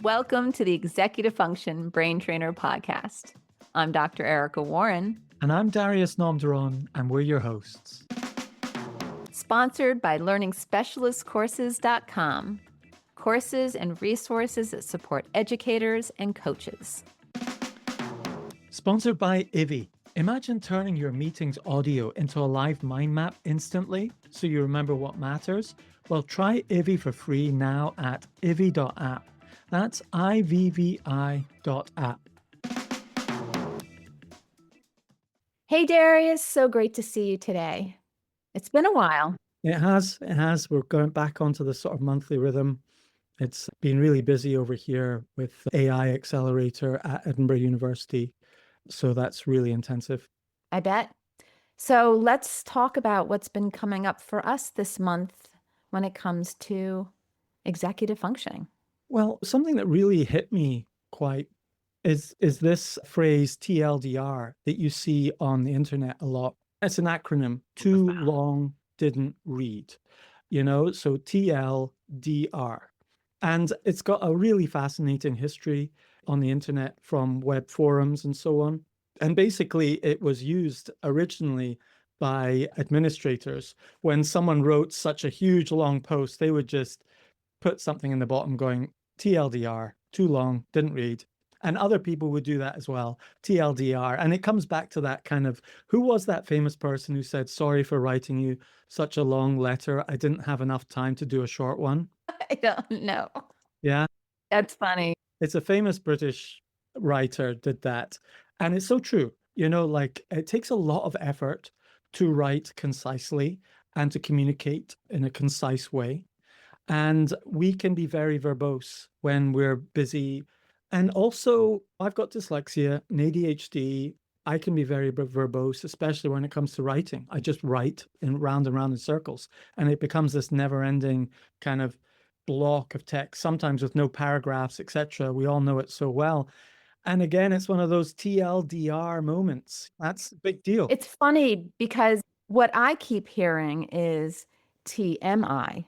Welcome to the Executive Function Brain Trainer Podcast. I'm Dr. Erica Warren, And I'm Darius Namdaran, and we're your hosts. sponsored by learningspecialistcourses.com, courses and resources that support educators and coaches. Sponsored by IVI. Imagine turning your meeting's audio into a live mind map instantly so you remember what matters. Well, try IVI for free now at ivi.app. That's IVVI.app. Hey, Darius, so great to see you today. It's been a while. It has. We're going back onto the sort of monthly rhythm. It's been really busy over here with AI Accelerator at Edinburgh University. So that's really intensive. I bet. So let's talk about what's been coming up for us this month when it comes to executive functioning. Well, something that really hit me quite is this phrase TLDR that you see on the internet a lot. It's an acronym, too long didn't read, so TLDR. And it's got a really fascinating history on the internet from web forums and so on. And basically, it was used originally by administrators. When someone wrote such a huge long post, they would just put something in the bottom going, TLDR, too long, didn't read. And other people would do that as well, TLDR. And it comes back to that kind of, who was that famous person who said, sorry for writing you such a long letter. I didn't have enough time to do a short one. I don't know. Yeah. That's funny. It's a famous British writer did that. And it's so true. It takes a lot of effort to write concisely and to communicate in a concise way. And we can be very verbose when we're busy. And also, I've got dyslexia and ADHD. I can be very verbose, especially when it comes to writing. I just write in round and round in circles. And it becomes this never-ending kind of block of text, sometimes with no paragraphs, etc. We all know it so well. And again, it's one of those TLDR moments. That's a big deal. It's funny because what I keep hearing is TMI,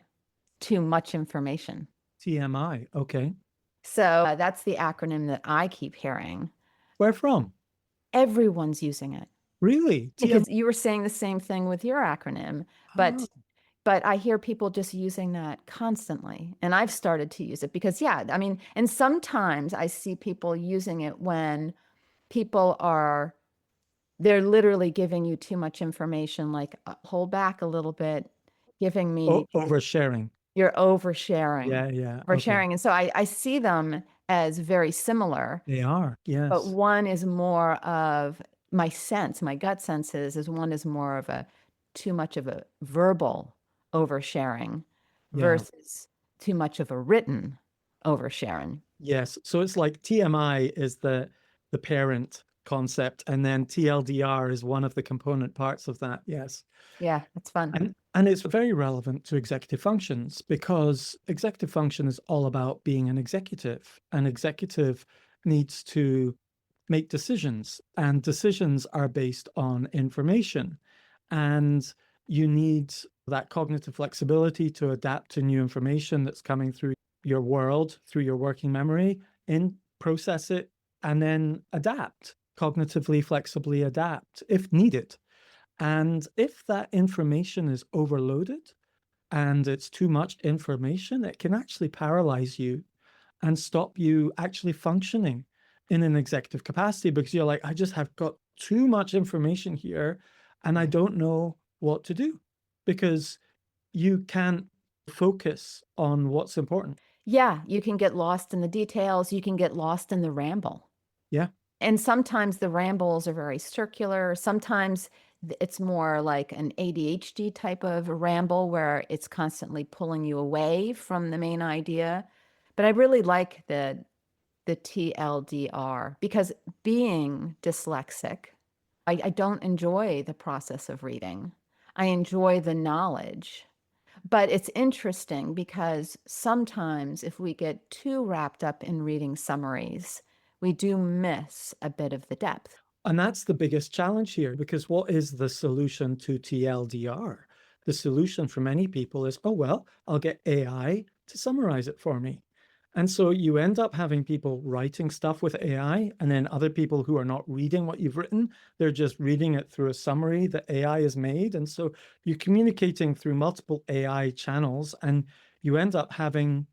too much information. TMI, okay. So that's the acronym that I keep hearing. Where from? Everyone's using it. Really? Because you were saying the same thing with your acronym, but I hear people just using that constantly. And I've started to use it because, and sometimes I see people using it when people they're literally giving you too much information, like hold back a little bit, giving me oversharing. You're oversharing. Yeah. Oversharing. Okay. And so I see them as very similar. They are, yes. But one is more of my gut sense is one is more of too much of a verbal oversharing versus too much of a written oversharing. Yes. So it's like TMI is the parent concept, and then TLDR is one of the component parts of that. Yes. Yeah, that's fun. And it's very relevant to executive functions because executive function is all about being an executive. An executive needs to make decisions, and decisions are based on information. And you need that cognitive flexibility to adapt to new information that's coming through your world, through your working memory, and process it, and then adapt, cognitively, flexibly adapt if needed. And if that information is overloaded and it's too much information, it can actually paralyze you and stop you actually functioning in an executive capacity because you're like, I just have got too much information here and I don't know what to do because you can't focus on what's important. Yeah, you can get lost in the details. You can get lost in the ramble. Yeah. And sometimes the rambles are very circular. Sometimes it's more like an ADHD type of ramble where it's constantly pulling you away from the main idea. But I really like the TLDR because being dyslexic, I don't enjoy the process of reading. I enjoy the knowledge. But it's interesting because sometimes if we get too wrapped up in reading summaries, we do miss a bit of the depth. And that's the biggest challenge here, because what is the solution to TLDR? The solution for many people is, oh, well, I'll get AI to summarize it for me. And so you end up having people writing stuff with AI, and then other people who are not reading what you've written, they're just reading it through a summary that AI has made. And so you're communicating through multiple AI channels, and you end up having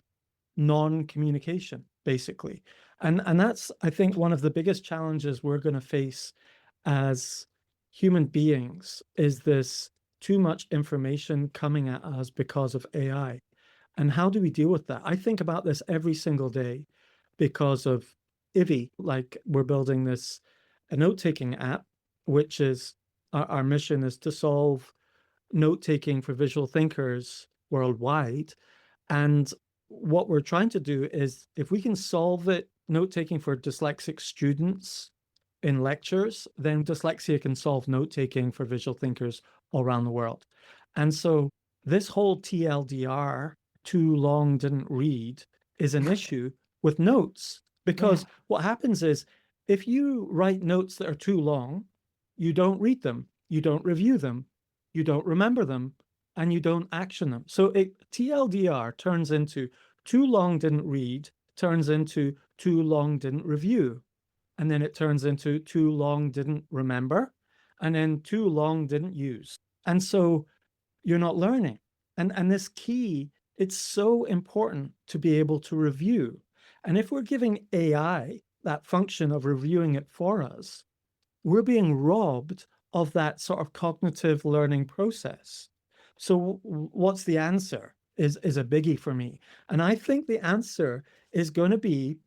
non-communication, basically. And that's, I think, one of the biggest challenges we're going to face as human beings is this too much information coming at us because of AI. And how do we deal with that? I think about this every single day because of Ivy. Like, we're building this a note-taking app, which is our mission is to solve note-taking for visual thinkers worldwide. And what we're trying to do is, if we can solve it, note-taking for dyslexic students in lectures, then dyslexia can solve note-taking for visual thinkers all around the world. And so this whole TLDR, too long didn't read, is an issue with notes, because Yeah. what happens is, if you write notes that are too long, you don't read them, you don't review them, you don't remember them, and you don't action them. So TLDR turns into too long didn't read, turns into too long didn't review, and then it turns into too long didn't remember, and then too long didn't use. And so you're not learning. And this key, it's so important to be able to review. And if we're giving AI that function of reviewing it for us, we're being robbed of that sort of cognitive learning process. So what's the answer is a biggie for me. And I think the answer is going to be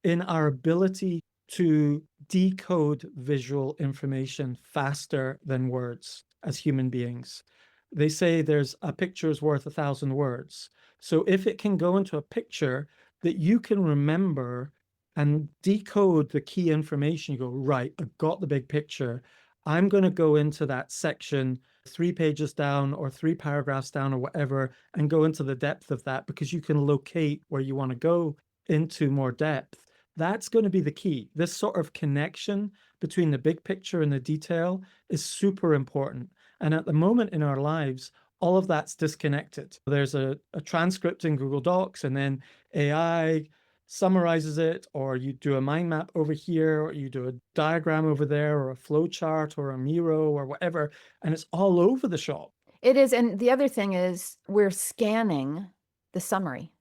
in our ability to decode visual information faster than words as human beings. They say there's a picture's worth 1,000 words. So if it can go into a picture that you can remember and decode the key information, you go, right, I've got the big picture. I'm going to go into that section 3 pages down or 3 paragraphs down or whatever, and go into the depth of that, because you can locate where you want to go into more depth. That's going to be the key. This sort of connection between the big picture and the detail is super important. And at the moment in our lives, all of that's disconnected. There's a transcript in Google Docs, and then AI summarizes it, or you do a mind map over here, or you do a diagram over there, or a flow chart, or a Miro, or whatever, and it's all over the shop. It is. And the other thing is, we're scanning the summary.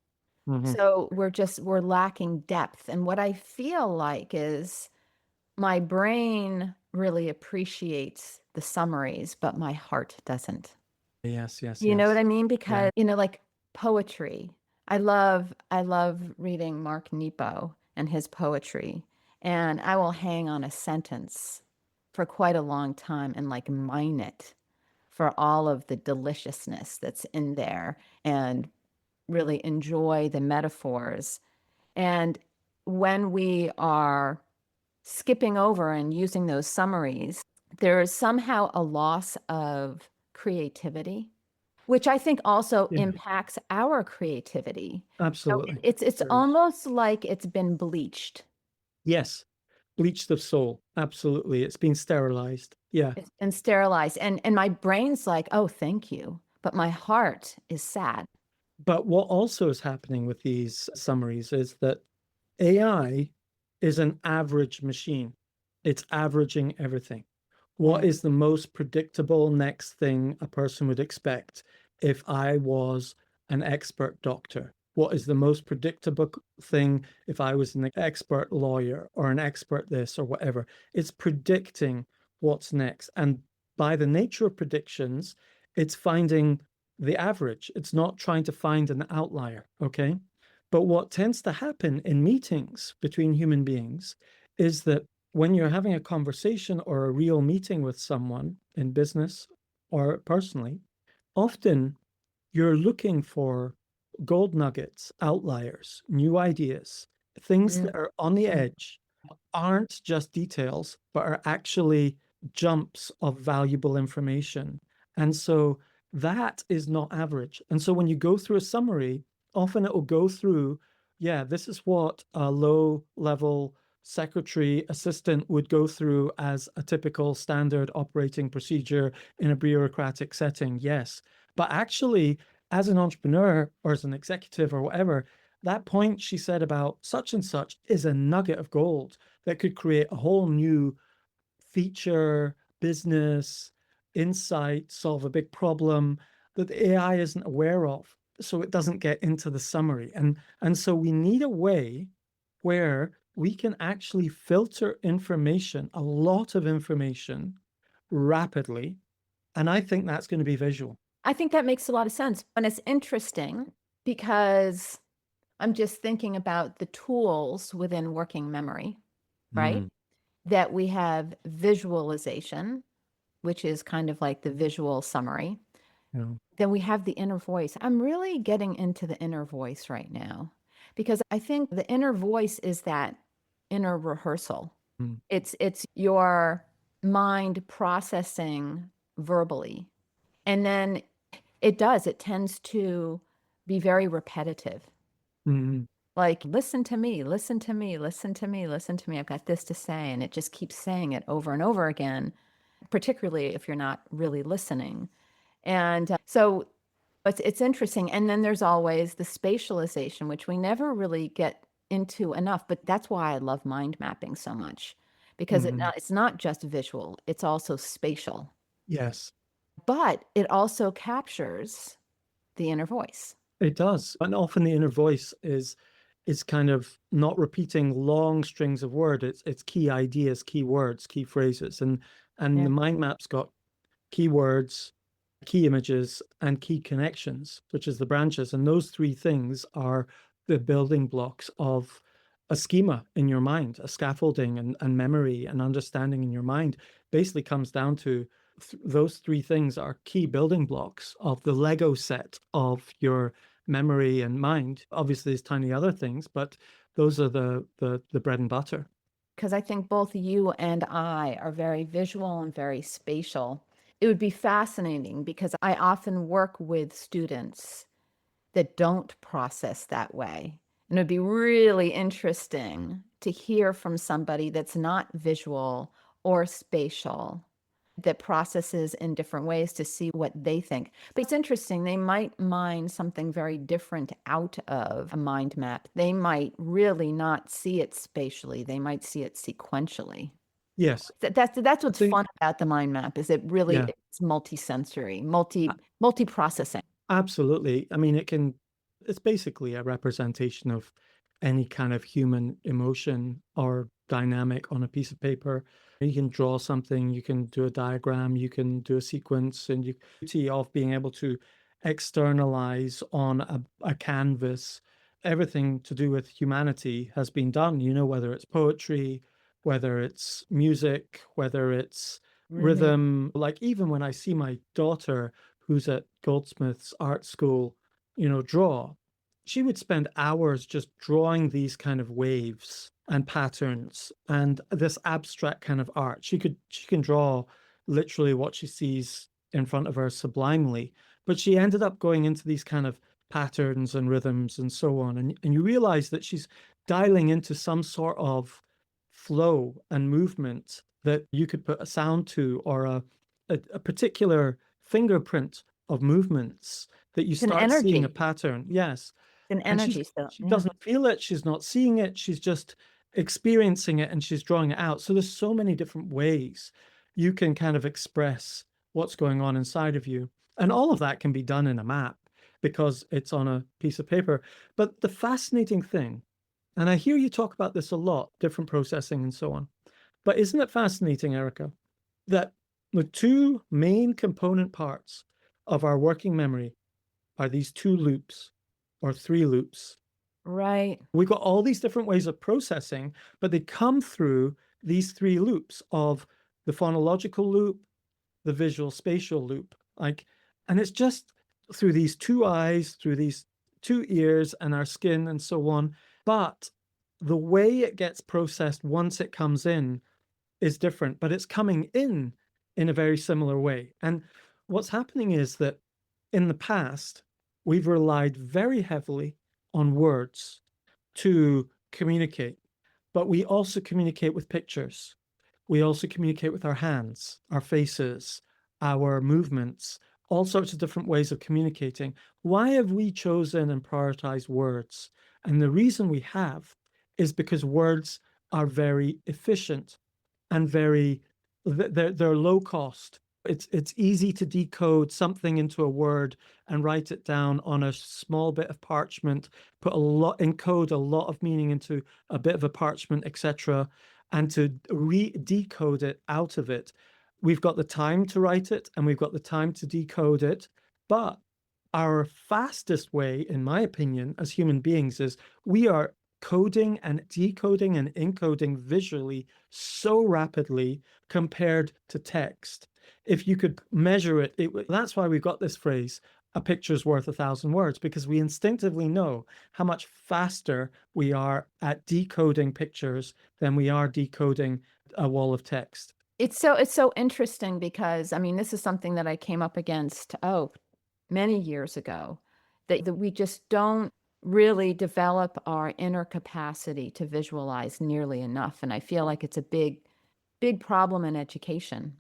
So we're lacking depth. And what I feel like is my brain really appreciates the summaries, but my heart doesn't. Yes, yes, You know what yes. I mean? Yeah. Because, like poetry. I love reading Mark Nepo and his poetry. And I will hang on a sentence for quite a long time and like mine it for all of the deliciousness that's in there, and really enjoy the metaphors. And when we are skipping over and using those summaries, there is somehow a loss of creativity, which I think also Yeah, impacts our creativity. So absolutely. it's There is. almost like it's been bleached. Yes, bleached of soul. Absolutely. It's been sterilized. Yeah. It's been sterilized. And my brain's like, oh, thank you. But my heart is sad. But what also is happening with these summaries is that AI is an average machine. It's averaging everything. What Yeah. is the most predictable next thing a person would expect if I was an expert doctor? What is the most predictable thing if I was an expert lawyer or an expert this or whatever? It's predicting what's next. And by the nature of predictions, it's finding the average. It's not trying to find an outlier. Okay. But what tends to happen in meetings between human beings is that when you're having a conversation or a real meeting with someone in business or personally, often you're looking for gold nuggets, outliers, new ideas, things Mm. that are on the edge, aren't just details, but are actually jumps of valuable information. And so that is not average. And so when you go through a summary, often it will go through, yeah, this is what a low level secretary assistant would go through as a typical standard operating procedure in a bureaucratic setting. Yes. But actually, as an entrepreneur or as an executive or whatever, that point she said about such and such is a nugget of gold that could create a whole new feature, business, insight, solve a big problem that the AI isn't aware of. So it doesn't get into the summary. And so we need a way where we can actually filter information, a lot of information, rapidly. And I think that's going to be visual. I think that makes a lot of sense. And it's interesting because I'm just thinking about the tools within working memory, right? Mm, That we have visualization, which is kind of like the visual summary. you know, Then we have the inner voice. I'm really getting into the inner voice right now because I think the inner voice is that inner rehearsal. mm, It's your mind processing verbally. And then it tends to be very repetitive. mm, Like, listen to me, listen to me, listen to me, listen to me. I've got this to say. And it just keeps saying it over and over again, particularly if you're not really listening. And so it's interesting. And then there's always the spatialization, which we never really get into enough. But that's why I love mind mapping so much, because mm. it's not just visual, it's also spatial. Yes, But it also captures the inner voice. it does. And often the inner voice is kind of not repeating long strings of words. It's key ideas, key words, key phrases. And Yeah. the mind map's got keywords, key images, and key connections, which is the branches. And those three things are the building blocks of a schema in your mind, a scaffolding and memory and understanding in your mind. Basically comes down to those three things are key building blocks of the Lego set of your memory and mind. Obviously, there's tiny other things, but those are the bread and butter. Because I think both you and I are very visual and very spatial. It would be fascinating because I often work with students that don't process that way. And it would be really interesting to hear from somebody that's not visual or spatial, that processes in different ways to see what they think. But it's interesting, they might mine something very different out of a mind map. They might really not see it spatially, they might see it sequentially. Yes, That's I what's think, fun about the mind map, is it really yeah. it's multi-sensory, multi-processing. Absolutely. I mean, it's basically a representation of any kind of human emotion or dynamic on a piece of paper. You can draw something, you can do a diagram, you can do a sequence, and you see of being able to externalize on a canvas. Everything to do with humanity has been done, whether it's poetry, whether it's music, whether it's Really? rhythm. Like even when I see my daughter who's at Goldsmith's art school, draw, she would spend hours just drawing these kind of waves and patterns and this abstract kind of art. She can draw literally what she sees in front of her sublimely, but she ended up going into these kind of patterns and rhythms and so on. And you realize that she's dialing into some sort of flow and movement that you could put a sound to, or a particular fingerprint of movements that you It's an start seeing a energy. pattern. Yes. It's an And she's energy still. she Yeah. doesn't feel it, she's not seeing it, she's just experiencing it and she's drawing it out. So there's so many different ways you can kind of express what's going on inside of you. And all of that can be done in a map because it's on a piece of paper. But the fascinating thing, and I hear you talk about this a lot, different processing and so on. But isn't it fascinating, Erica, that the two main component parts of our working memory are these two loops or three loops? Right. We've got all these different ways of processing, but they come through these three loops of the phonological loop, the visual spatial loop. And it's just through these two eyes, through these two ears, and our skin, and so on. But the way it gets processed once it comes in is different, but it's coming in a very similar way. And what's happening is that in the past, we've relied very heavily on words to communicate, but we also communicate with pictures. We also communicate with our hands, our faces, our movements, all sorts of different ways of communicating. Why have we chosen and prioritized words And the reason we have is because words are very efficient and they're low cost. It's easy to decode something into a word and write it down on a small bit of parchment, encode a lot of meaning into a bit of a parchment, etc., and to decode it out of it. We've got the time to write it and we've got the time to decode it, but our fastest way, in my opinion, as human beings, is we are coding and decoding and encoding visually so rapidly compared to text. If you could measure it, that's why we've got this phrase, a picture's worth 1,000 words, because we instinctively know how much faster we are at decoding pictures than we are decoding a wall of text. It's so interesting because I mean, this is something that I came up against, many years ago, that we just don't really develop our inner capacity to visualize nearly enough. And I feel like it's a big problem in education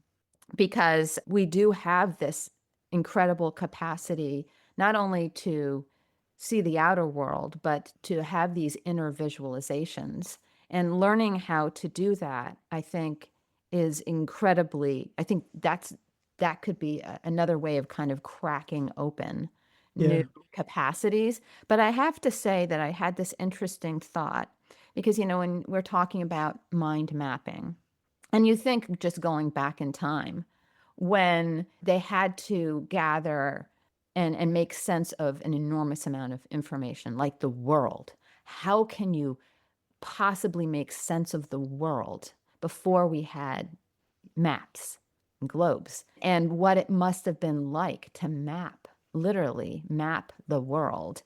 because we do have this incredible capacity not only to see the outer world, but to have these inner visualizations. And learning how to do that, I think, is incredibly, I think that could be another way of kind of cracking open new Yeah. capacities. But I have to say that I had this interesting thought because, when we're talking about mind mapping, and you think just going back in time when they had to gather and make sense of an enormous amount of information like the world. How can you possibly make sense of the world before we had maps and globes? And what it must have been like to literally map the world.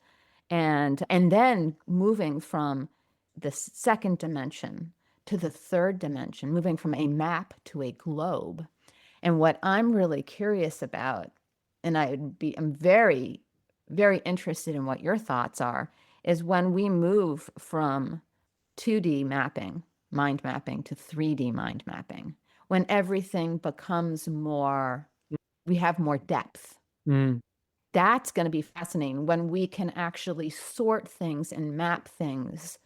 And then moving from the second dimension to the third dimension, moving from a map to a globe. And what I'm really curious about, and I'm very, very interested in what your thoughts are, is when we move from 2D mapping, mind mapping, to 3D mind mapping, when everything becomes we have more depth. Mm. That's going to be fascinating when we can actually sort things and map things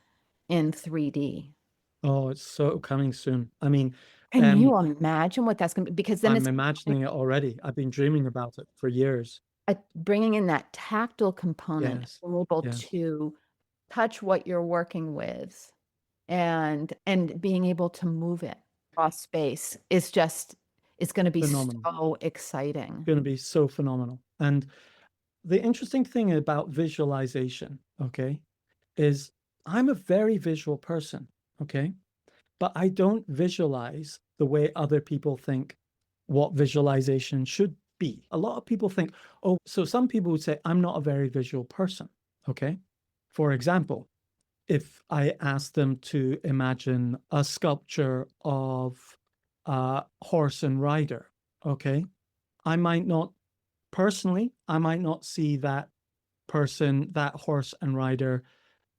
in 3D. Oh, it's so coming soon. I mean, Can you imagine what that's going to be? Because then I'm it's imagining it already. I've been dreaming about it for years. bringing in that tactile component, Yes. being able Yeah. to touch what you're working with and being able to move it across space it's going to be Phenomenal. so exciting. Going to be so phenomenal. And the interesting thing about visualization, okay, is I'm a very visual person, okay, but I don't visualize the way other people think what visualization should be. A lot of people think, oh, so some people would say, I'm not a very visual person, okay? For example, if I ask them to imagine a sculpture of a horse and rider, okay, I might not personally, I might not see that person, that horse and rider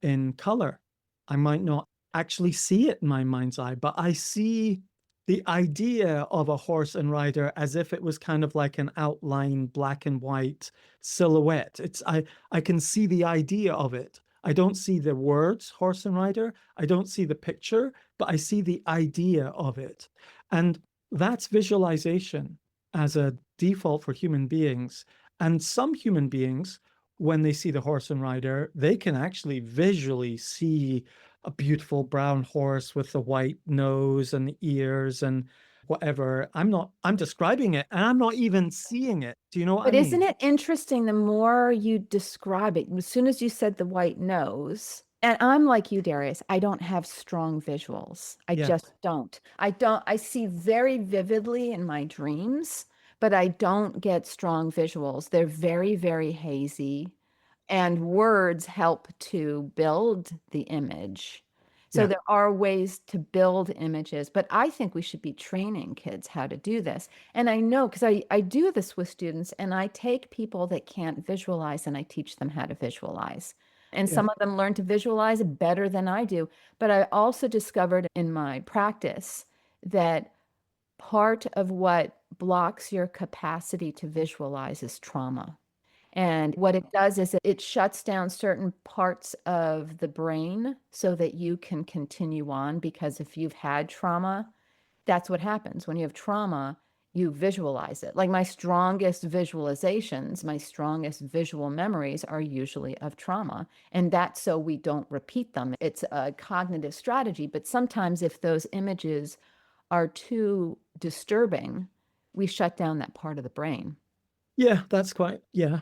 in color. I might not actually see it in my mind's eye, but I see the idea of a horse and rider as if it was kind of like an outline black and white silhouette. I can see the idea of it. I don't see the words horse and rider. I don't see the picture, but I see the idea of it. And that's visualization as a default for human beings. And some human beings, when they see the horse and rider, they can actually visually see a beautiful brown horse with the white nose and ears and whatever. I'm describing it and I'm not even seeing it. Do you know what I But isn't mean? it interesting the more you describe it, as soon as you said the white nose, and I'm like you, Darius, I don't have strong visuals. I Yes. just don't. I see very vividly in my dreams, but I don't get strong visuals. They're very, very hazy, and words help to build the image. So Yeah. there are ways to build images, but I think we should be training kids how to do this. And I know because I do this with students and I take people that can't visualize and I teach them how to visualize. And Yeah. some of them learn to visualize better than I do. But I also discovered in my practice that part of what blocks your capacity to visualize is trauma. And what it does is it shuts down certain parts of the brain so that you can continue on. Because if you've had trauma, that's what happens. When you have trauma, you visualize it. Like my strongest visualizations, my strongest visual memories are usually of trauma. And that's so we don't repeat them. It's a cognitive strategy. But sometimes if those images are too disturbing, we shut down that part of the brain. Yeah, that's quite, yeah.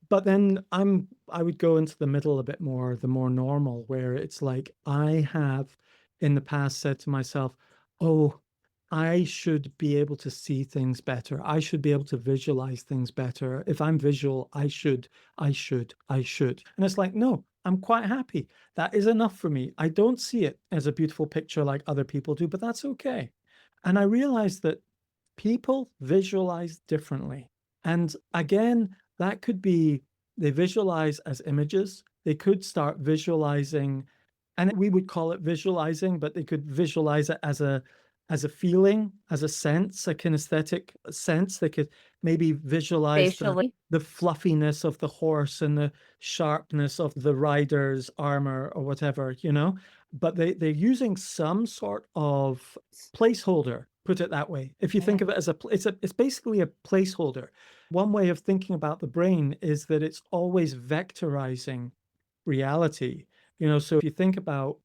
But then I would go into the middle a bit more, the more normal, where it's like I have in the past said to myself, oh, I should be able to see things better. I should be able to visualize things better. If I'm visual, I should. And it's like, no, I'm quite happy. That is enough for me. I don't see it as a beautiful picture like other people do, but that's okay. And I realized that people visualize differently. And again, that could be they visualize as images. They could start visualizing, and we would call it visualizing, but they could visualize it as a feeling, as a sense, a kinesthetic sense. They could maybe visualize Facially. the fluffiness of the horse and the sharpness of the rider's armor or whatever, you know. But they're using some sort of placeholder, put it that way. If you think of it as it's basically a placeholder. One way of thinking about the brain is that it's always vectorizing reality. You know, so if you think about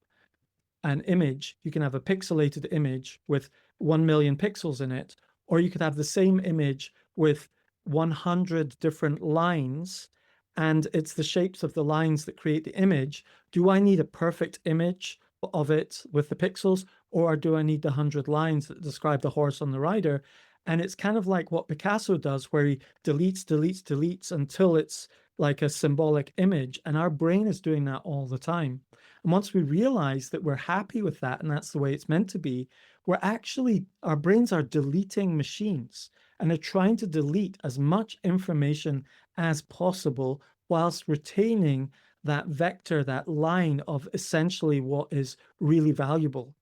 an image, you can have a pixelated image with 1 million pixels in it, or you could have the same image with 100 different lines, and it's the shapes of the lines that create the image. Do I need a perfect image of it with the pixels, or do I need the 100 lines that describe the horse on the rider? And it's kind of like what Picasso does, where he deletes until it's like a symbolic image. And our brain is doing that all the time. And once we realize that we're happy with that and that's the way it's meant to be, we're actually, our brains are deleting machines and they're trying to delete as much information as possible whilst retaining that vector, that line of essentially what is really valuable.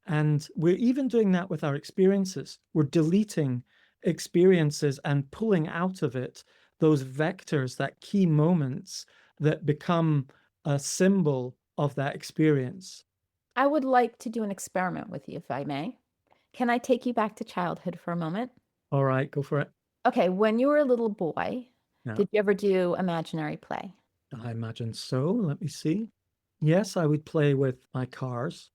And we're even doing that with our experiences. We're deleting experiences and pulling out of it those vectors, that key moments that become a symbol of that experience. I would like to do an experiment with you, if I may. Can I take you back to childhood for a moment? All right, go for it. Okay, when you were a little boy, Now, did you ever do imaginary play? I imagine so. Let me see. Yes, I would play with my cars.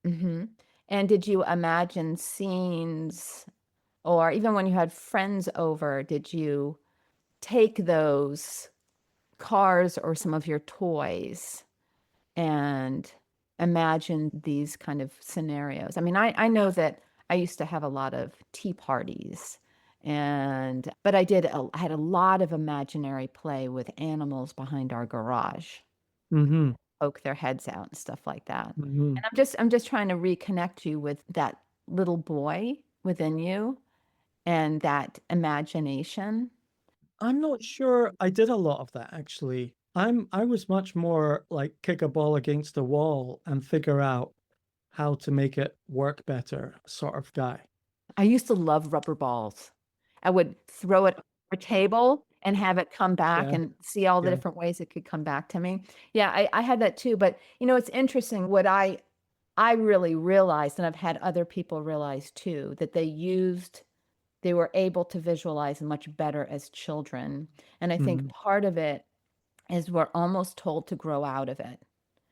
Hmm. And did you imagine scenes, or even when you had friends over, did you take those cars or some of your toys and imagine these kind of scenarios? I mean, I know that I used to have a lot of tea parties, and but I had a lot of imaginary play with animals behind our garage, Mm-hmm. poke their heads out and stuff like that. Mm-hmm. And I'm just trying to reconnect you with that little boy within you and that imagination. I'm not sure I did a lot of that actually. I was much more like kick a ball against the wall and figure out how to make it work better sort of guy. I used to love rubber balls. I would throw it over a table and have it come back Yeah, and see all the yeah. different ways it could come back to me. Yeah, I had that too. But you know, it's interesting what I really realized, and I've had other people realize too, that they were able to visualize much better as children. And I think Mm. part of it is we're almost told to grow out of it.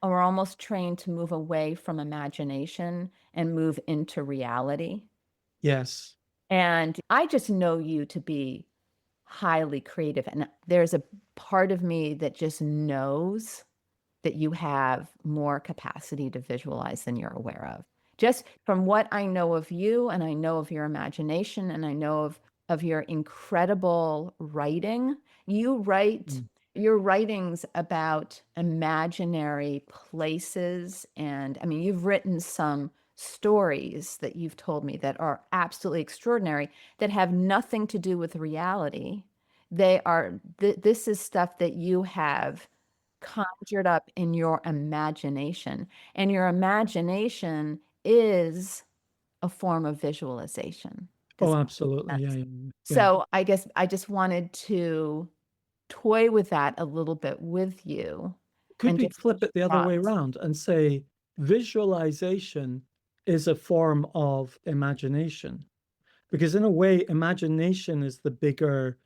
Or we're almost trained to move away from imagination and move into reality. Yes. And I just know you to be highly creative. And there's a part of me that just knows that you have more capacity to visualize than you're aware of. Just from what I know of you, and I know of your imagination, and I know of your incredible writing. You write Mm. your writings about imaginary places. And I mean, you've written some stories that you've told me that are absolutely extraordinary, that have nothing to do with reality. They are, this is stuff that you have conjured up in your imagination. And your imagination is a form of visualization. Oh, Does that make absolutely. Yeah, sense? yeah, yeah. So I guess I just wanted to toy with that a little bit with you Could and we just flip it the other way trust. around and say visualization is a form of imagination? Because in a way, imagination is the bigger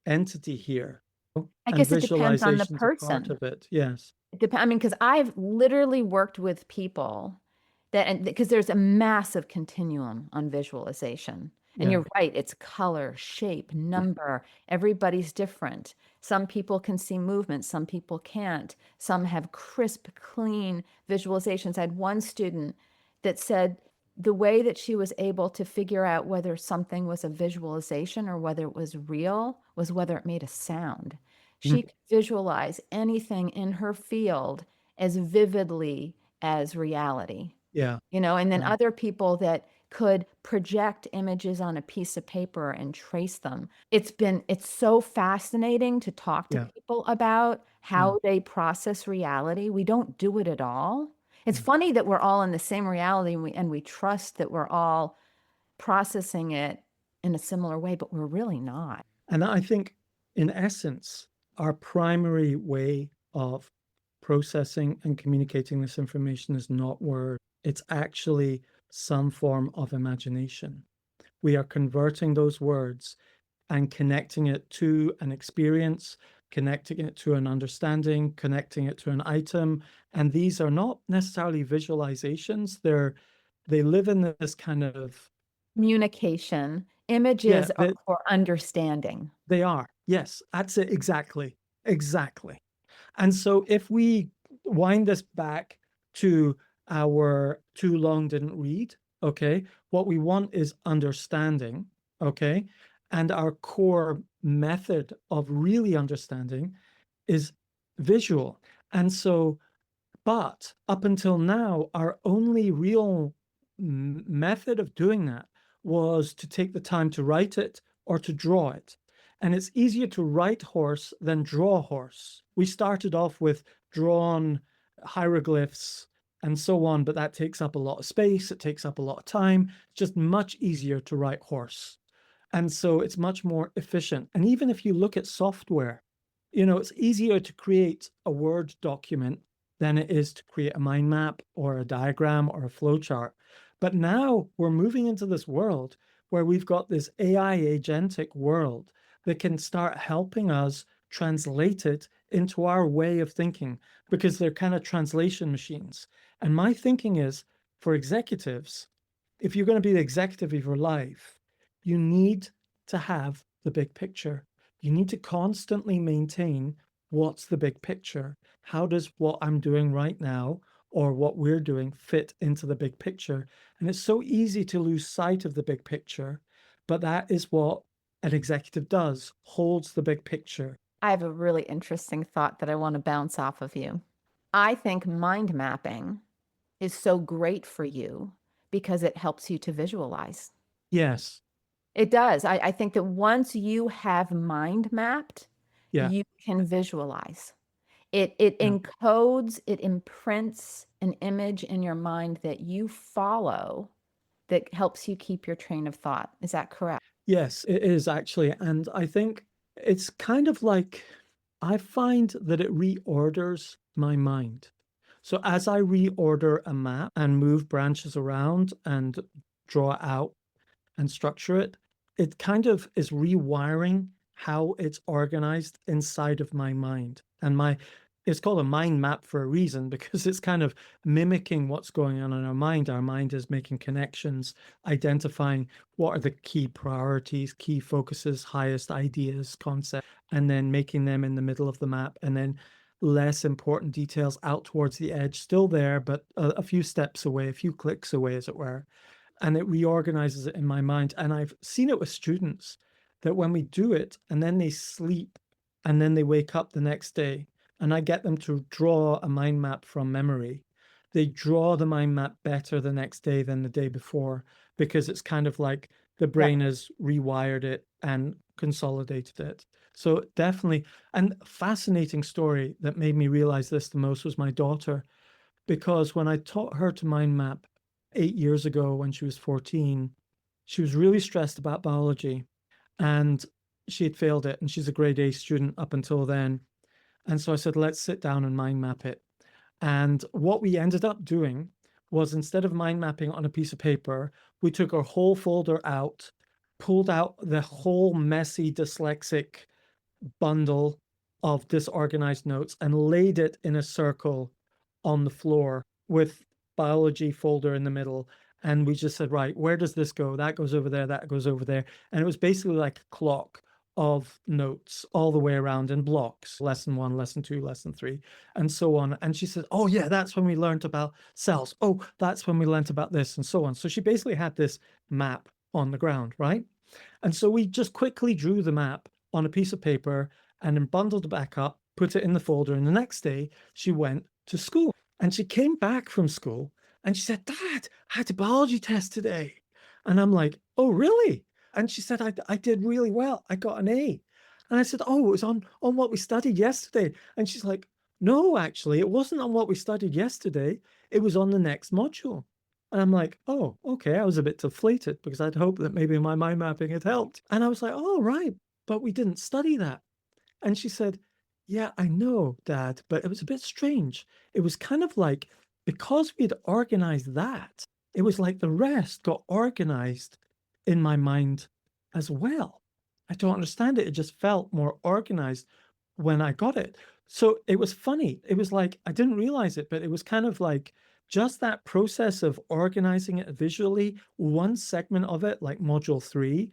entity here, I and guess it depends on the visualization's a part person. of it. Yes. I mean, because I've literally worked with people that, and because there's a massive continuum on visualization. And Yeah. you're right, it's color, shape, number. Everybody's different. Some people can see movement, some people can't. Some have crisp, clean visualizations. I had one student that said the way that she was able to figure out whether something was a visualization or whether it was real was whether it made a sound. She Mm. could visualize anything in her field as vividly as reality, Yeah. and then Yeah. other people that could project images on a piece of paper and trace them. It's so fascinating to talk to Yeah. people about Yeah. how they process reality. We don't do it at all. It's Yeah. funny that we're all in the same reality and we trust that we're all processing it in a similar way, but we're really not. And I think, in essence, our primary way of processing and communicating this information is not word. It's actually some form of imagination. We are converting those words and connecting it to an experience, connecting it to an understanding, connecting it to an item. And these are not necessarily visualizations. They live in this kind of, Communication, yeah, images are for understanding. they are. Yes, that's it. Exactly. Exactly. And so if we wind this back to our too long didn't read, okay, what we want is understanding, okay? And our core method of really understanding is visual. And so, but up until now, our only real method of doing that was to take the time to write it or to draw it. And it's easier to write horse than draw horse. We started off with drawn hieroglyphs and so on, but that takes up a lot of space. It takes up a lot of time. It's just much easier to write horse. And so it's much more efficient. And even if you look at software, it's easier to create a Word document than it is to create a mind map or a diagram or a flowchart. But now we're moving into this world where we've got this AI agentic world that can start helping us translate it into our way of thinking because they're kind of translation machines. And my thinking is for executives, if you're going to be the executive of your life, you need to have the big picture. You need to constantly maintain what's the big picture. How does what I'm doing right now or what we're doing fit into the big picture? And it's so easy to lose sight of the big picture, but that is what an executive does, holds the big picture. I have a really interesting thought that I want to bounce off of you. I think mind mapping is so great for you because it helps you to visualize. Yes. It does. I think that once you have mind mapped, Yeah. you can visualize. It Yeah. encodes, it imprints an image in your mind that you follow that helps you keep your train of thought. Is that correct? Yes, it is actually. And I think it's kind of like I find that it reorders my mind. So as I reorder a map and move branches around and draw it out and structure it, it kind of is rewiring how it's organized inside of my mind. And it's called a mind map for a reason because it's kind of mimicking what's going on in our mind. Our mind is making connections, identifying what are the key priorities, key focuses, highest ideas, concepts, and then making them in the middle of the map. And then less important details out towards the edge, still there, but a few steps away, a few clicks away, as it were, and it reorganizes it in my mind. And I've seen it with students that when we do it and then they sleep and then they wake up the next day and I get them to draw a mind map from memory, they draw the mind map better the next day than the day before because it's kind of like the Yep. brain has rewired it and consolidated it. So definitely, and fascinating story that made me realize this the most was my daughter, because when I taught her to mind map 8 years ago when she was 14, she was really stressed about biology. And she had failed it, and she's a grade A student up until then. And so I said, let's sit down and mind map it. And what we ended up doing was, instead of mind mapping on a piece of paper, we took our whole folder out, pulled out the whole messy dyslexic bundle of disorganized notes, and laid it in a circle on the floor with biology folder in the middle. And we just said, right, where does this go? That goes over there, that goes over there. And it was basically like a clock of notes all the way around in blocks: lesson 1, lesson 2, lesson 3, and so on. And she said, oh yeah, that's when we learned about cells. Oh, that's when we learned about this, and so on. So she basically had this map on the ground, right? And so we just quickly drew the map on a piece of paper and then bundled it back up, put it in the folder. And the next day she went to school, and she came back from school and she said, Dad, I had a biology test today. And I'm like, oh, really? And she said, I did really well. I got an A. And I said, oh, it was on what we studied yesterday. And she's like, no, actually, it wasn't on what we studied yesterday. It was on the next module. And I'm like, oh, okay. I was a bit deflated because I'd hoped that maybe my mind mapping had helped. And I was like, oh, right. But we didn't study that. And she said, yeah, I know, Dad, but it was a bit strange. It was kind of like, because we'd organized that, it was like the rest got organized in my mind as well. I don't understand it. It just felt more organized when I got it. So it was funny. It was like, I didn't realize it, but it was kind of like just that process of organizing it visually, one segment of it, like module 3,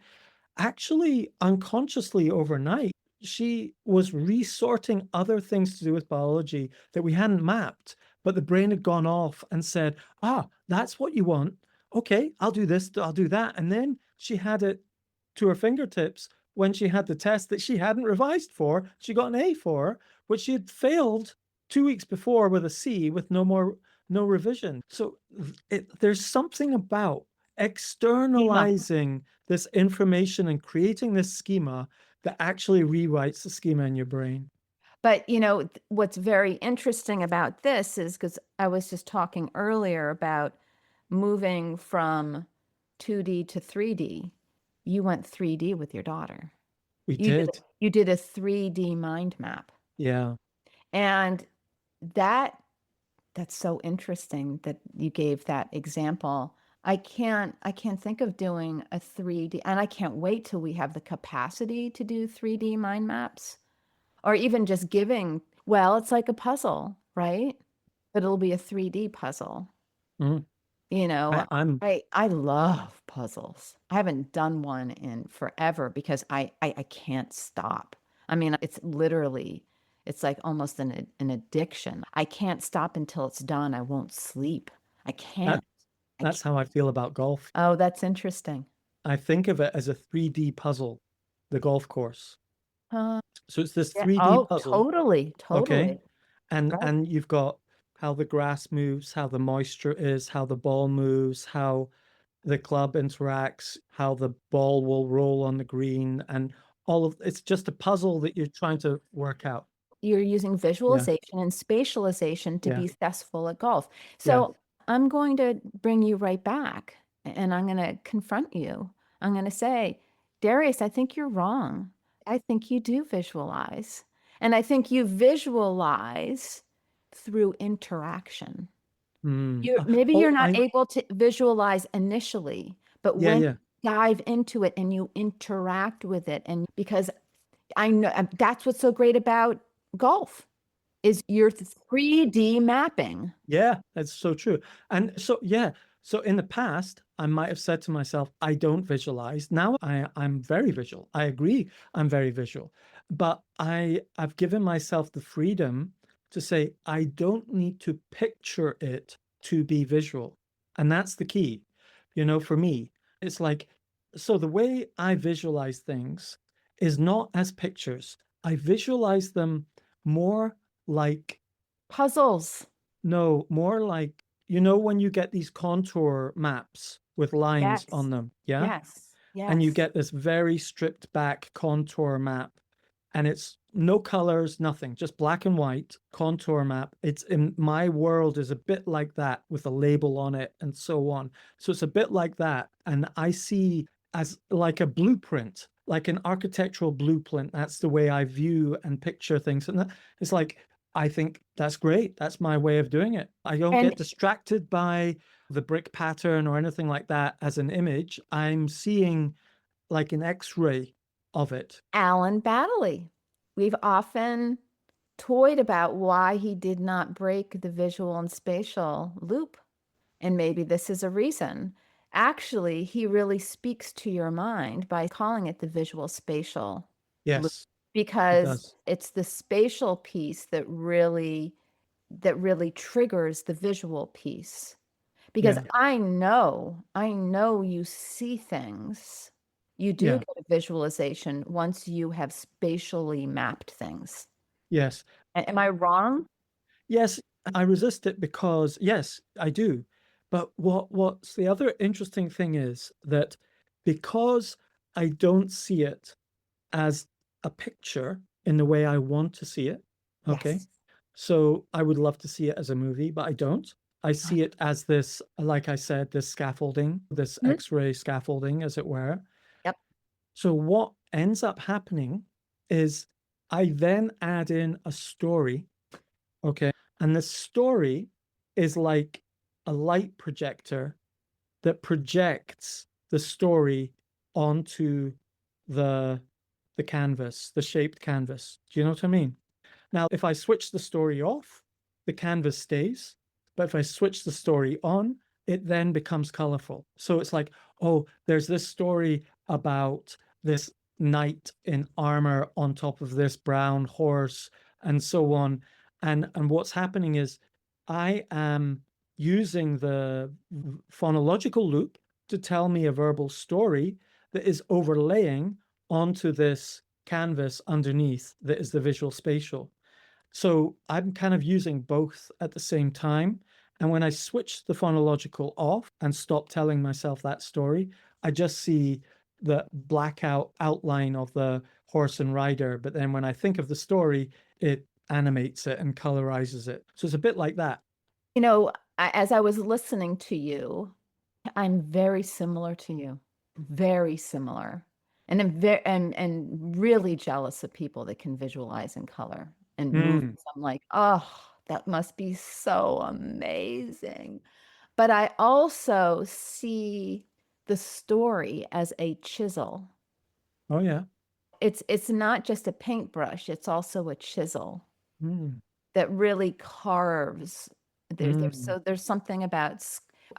actually unconsciously overnight, she was resorting other things to do with biology that we hadn't mapped, but the brain had gone off and said, ah, that's what you want. Okay, I'll do this, I'll do that. And then she had it to her fingertips when she had the test that she hadn't revised for. She got an A for, which she had failed 2 weeks before with a C with no revision. So there's something about Schema. externalizing this information and creating this schema that actually rewrites the schema in your brain. But what's very interesting about this is, because I was just talking earlier about moving from 2D to 3D. You went 3D with your daughter. We You did did. you did a 3D mind map. Yeah. And that's so interesting that you gave that example. I can't think of doing a 3D, and I can't wait till we have the capacity to do 3D mind maps, or even just giving, well, it's like a puzzle, right? But it'll be a 3D puzzle. Mm. You know, I'm I love puzzles. I haven't done one in forever because I can't stop. I mean, it's like almost an addiction. I can't stop until it's done. I won't sleep. I that can't. I that's can't. how I feel about golf. Oh, that's interesting. I think of it as a 3D puzzle, the golf course. Uh, So it's this yeah. 3D Oh, puzzle, totally, okay? totally. And Right. and you've got how the grass moves, how the moisture is, how the ball moves, how the club interacts, how the ball will roll on the green, and all of it's just a puzzle that you're trying to work out. You're using Yeah, visualization and spatialization to yeah, be successful at golf. yeah. So I'm going to bring you right back, and I'm going to confront you. I'm going to say, Darius, I think you're wrong. I think you do visualize. And I think you visualize through interaction. Mm. Maybe you're Oh, not able to visualize initially, but yeah, when yeah. you dive into it and you interact with it, and because I know that's what's so great about golf is your 3D mapping. Yeah, that's so true. And so, yeah, so in the past, I might have said to myself, I don't visualize. Now I'm very visual. I agree, I'm very visual. But I've given myself the freedom to say, I don't need to picture it to be visual. And that's the key. For me, it's like, so the way I visualize things is not as pictures. I visualize them more like, Puzzles. no, more like, when you get these contour maps with lines Yes. on them, yeah? Yes. And you Yes. get this very stripped back contour map, and it's no colors, nothing, just black and white contour map. It's in my world is a bit like that with a label on it and so on. So it's a bit like that. And I see as like a blueprint, like an architectural blueprint. That's the way I view and picture things. And it's like, I think that's great. That's my way of doing it. I don't And get distracted by the brick pattern or anything like that as an image. I'm seeing like an X-ray of it. Alan Baddeley, we've often toyed about why he did not break the visual and spatial loop. And maybe this is a reason. Actually, he really speaks to your mind by calling it the visual spatial loop, Yes, it because does. it's the spatial piece that really triggers the visual piece. Because Yeah. I know you see things. You do Yeah. get a visualization once you have spatially mapped things. Yes. Am I wrong? Yes, I resist it because yes, I do. But what's the other interesting thing is that because I don't see it as a picture in the way I want to see it, okay? Yes. So I would love to see it as a movie, but I don't. I Uh, see it as this, like I said, this scaffolding, this mhm. X-ray scaffolding, as it were. Yep. So what ends up happening is I then add in a story. Okay. And the story is like a light projector that projects the story onto the the canvas, the shaped canvas. Do you know what I mean? Now, if I switch the story off, the canvas stays. But if I switch the story on, it then becomes colorful. So it's like, oh, there's this story about this knight in armor on top of this brown horse and so on. And what's happening is I am using the phonological loop to tell me a verbal story that is overlaying onto this canvas underneath that is the visual spatial. So I'm kind of using both at the same time. And when I switch the phonological off and stop telling myself that story, I just see the blackout outline of the horse and rider. But then when I think of the story, it animates it and colorizes it. So it's a bit like that. You know, as I was listening to you, I'm very similar to you, very similar. And I'm very and really jealous of people that can visualize in color and movies. Mm. I'm like, oh, that must be so amazing. But I also see the story as a chisel. Oh, yeah. It's not just a paintbrush, it's also a chisel Mm. that really carves. Mm. There's something about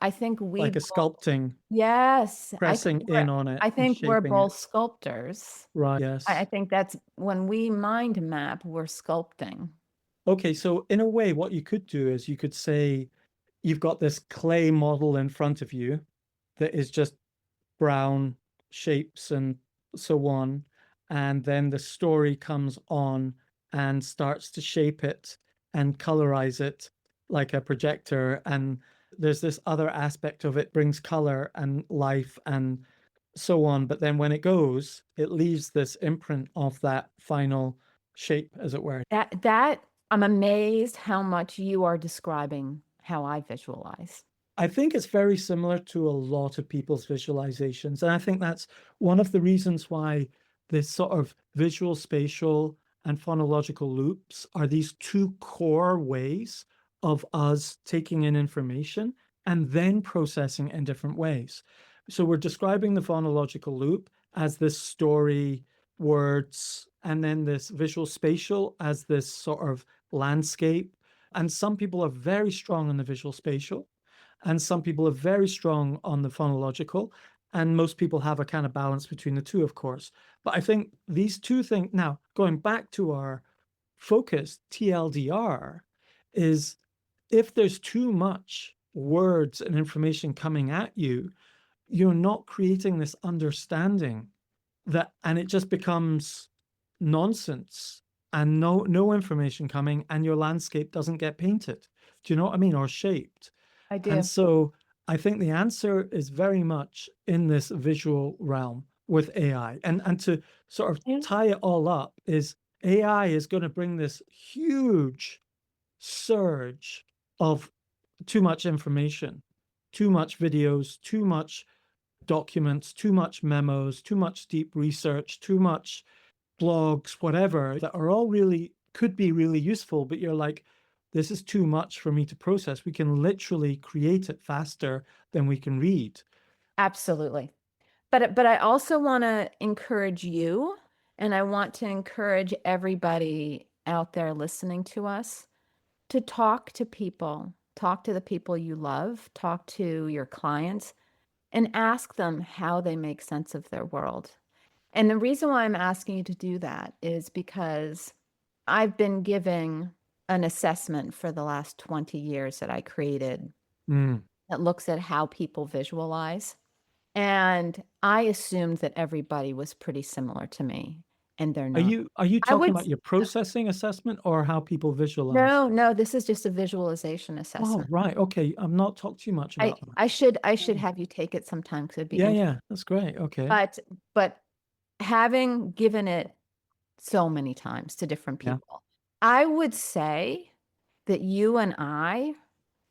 I think we Like a both, sculpting, yes, pressing in on it I and think we're shaping it. both sculptors. Right. I Yes. think that's when we mind map, we're sculpting. Okay, so in a way, what you could do is you could say you've got this clay model in front of you that is just brown shapes and so on. And then the story comes on and starts to shape it and colorize it like a projector. And there's this other aspect of it brings color and life and so on. But then when it goes, it leaves this imprint of that final shape, as it were. That I'm amazed how much you are describing how I visualize. I think it's very similar to a lot of people's visualizations. And I think that's one of the reasons why this sort of visual, spatial, and phonological loops are these two core ways of us taking in information and then processing it in different ways. So we're describing the phonological loop as this story, words, and then this visual spatial as this sort of landscape. And some people are very strong in the visual spatial and some people are very strong on the phonological, and most people have a kind of balance between the two, of course. But I think these two things, now going back to our focus, TLDR, is if there's too much words and information coming at you, you're not creating this understanding that, and it just becomes nonsense and no information coming, and your landscape doesn't get painted. Do you know what I mean? Or shaped. I And do. so I think the answer is very much in this visual realm with AI. And to sort of Yeah. tie it all up is AI is going to bring this huge surge of too much information, too much videos, too much documents, too much memos, too much deep research, too much blogs, whatever, that are all really could be really useful, but you're like, this is too much for me to process. We can literally create it faster than we can read. Absolutely. But I also want to encourage you, and I want to encourage everybody out there listening to us to talk to people, talk to the people you love, talk to your clients, and ask them how they make sense of their world. And the reason why I'm asking you to do that is because I've been giving an assessment for the last 20 years that I created Mm. that looks at how people visualize. And I assumed that everybody was pretty similar to me, and they're not. Are you I talking would about your processing assessment or how people visualize? no, no, this is just a visualization Oh, assessment. right. Okay. I've not talked too much about that. I should Mm. have you take it sometime because it'd be Yeah, interesting. yeah. That's great. Okay. But having given it so many times to different Yeah. people, I would say that you and I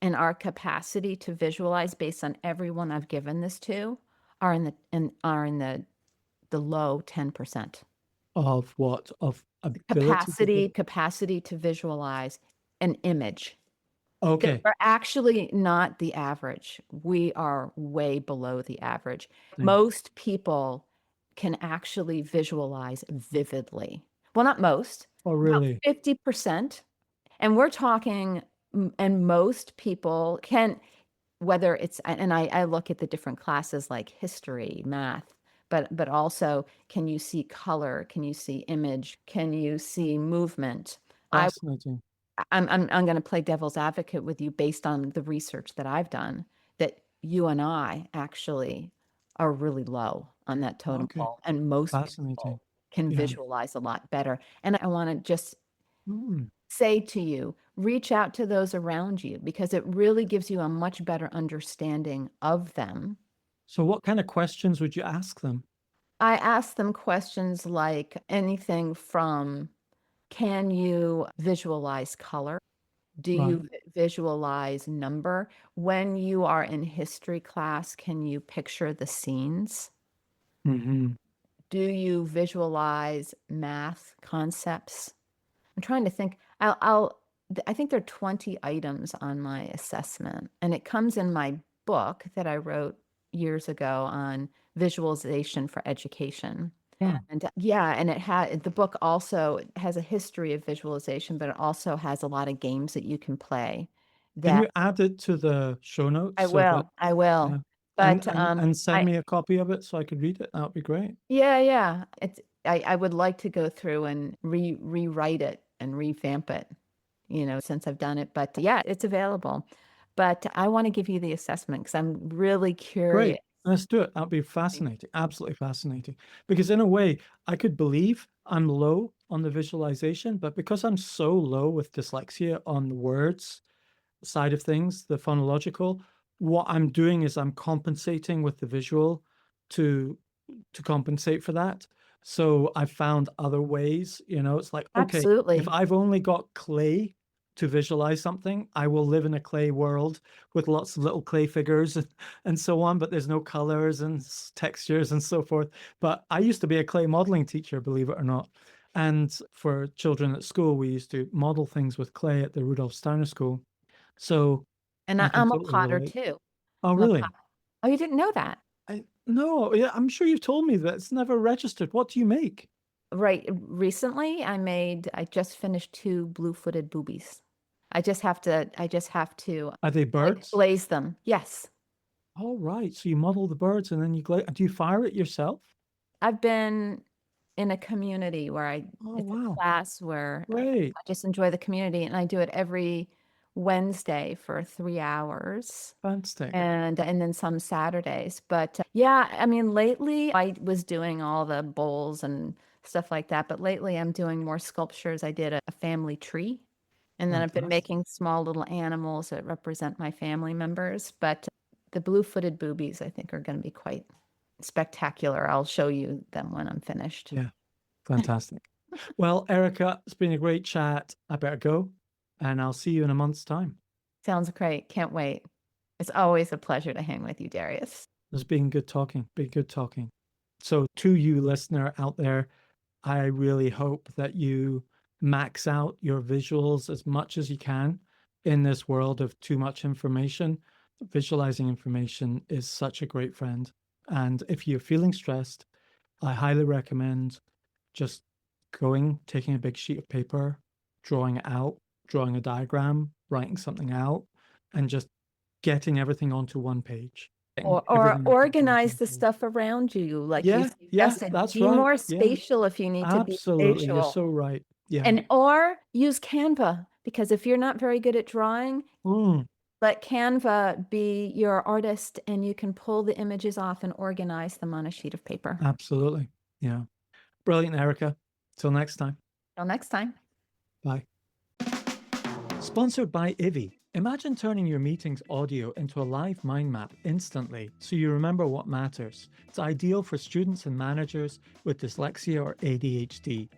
and our capacity to visualize based on everyone I've given this to are in the low 10%. Of what? Of ability to Capacity to visualize an image. That Okay. we're actually not the average. We are way below the average. Mm. Most people can actually visualize vividly. Well, not most, Oh, about really? 50%. And we're talking, and most people can, whether it's, and I look at the different classes like history, math, but also, can you see color? Can you see image? Can you see movement? I Fascinating. I'm going to play devil's advocate with you based on the research that I've done, that you and I actually are really low on that totem Okay. pole, and most Fascinating. people can Yeah. visualize a lot better. And I want to just Mm. say to you, reach out to those around you because it really gives you a much better understanding of them. So what kind of questions would you ask them? I ask them questions like anything from, can you visualize color? Do Right. you visualize number? When you are in history class, can you picture the scenes? Hmm. Do you visualize math concepts? I'm trying to think. I think there are 20 items on my assessment, and it comes in my book that I wrote years ago on visualization for education. Yeah. And yeah, and it had the book also has a history of visualization, but it also has a lot of games that you can play Can that you add it to the show notes so that, I yeah, will. and But and send I me a copy of it so I could read it? That would be great. yeah, yeah. I would like to go through and rewrite it and revamp it, since I've done it. But yeah, it's available. But I want to give you the assessment because I'm really curious. Great. Let's do it. That'd be fascinating. Absolutely fascinating. Because in a way, I could believe I'm low on the visualization, but because I'm so low with dyslexia on the words side of things, the phonological, what I'm doing is I'm compensating with the visual to compensate for that. So I found other ways, it's like, okay, if Absolutely. I've only got clay to visualize something, I will live in a clay world with lots of little clay figures and so on, but there's no colors and textures and so forth. But I used to be a clay modeling teacher, believe it or not. And for children at school, we used to model things with clay at the Rudolf Steiner School. So And I can I'm a totally potter relate. too. Oh, I'm a really? potter. Oh, you didn't know that? No, yeah, I'm sure you've told me that it's never registered. What do you make? Right. Recently, I just finished two blue-footed boobies. I just have to Are they birds? glaze them. Yes. Oh, right. So you model the birds and then do you fire it yourself? I've been in a community where Oh, it's a wow. class where Great. I just enjoy the community, and I do it every Wednesday for 3 hours. Fantastic. And then some Saturdays. But yeah, I mean, lately I was doing all the bowls and stuff like that. But lately I'm doing more sculptures. I did a family tree. And then I've been Fantastic. making small little animals that represent my family members. But the blue-footed boobies, I think, are going to be quite spectacular. I'll show you them when I'm finished. Yeah, fantastic. Well, Erica, it's been a great chat. I better go, and I'll see you in a month's time. Sounds great. Can't wait. It's always a pleasure to hang with you, Darius. It's been good talking, So to you listener out there, I really hope that you max out your visuals as much as you can in this world of too much information. Visualizing information is such a great friend. And if you're feeling stressed, I highly recommend just taking a big sheet of paper, drawing it out, drawing a diagram, writing something out, and just getting everything onto one page. Or organize the stuff around you, like you Yeah, suggested. that's Be right. more Yeah, spatial if you need to be absolutely. You're spatial. so right. Yeah. And or use Canva, because if you're not very good at drawing, Mm, let Canva be your artist and you can pull the images off and organize them on a sheet of paper. absolutely. Yeah. Brilliant, Erica. Till next time. Till next time. Bye. Sponsored by Ivy. Imagine turning your meeting's audio into a live mind map instantly so you remember what matters. It's ideal for students and managers with dyslexia or ADHD.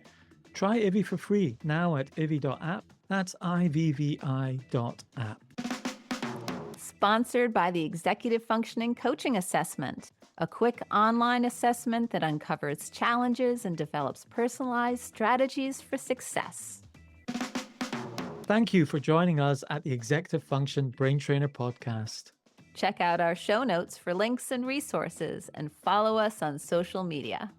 Try Ivy for free now at ivy.app. That's IVVI.app. Sponsored by the Executive Functioning Coaching Assessment, a quick online assessment that uncovers challenges and develops personalized strategies for success. Thank you for joining us at the Executive Function Brain Trainer podcast. Check out our show notes for links and resources and follow us on social media.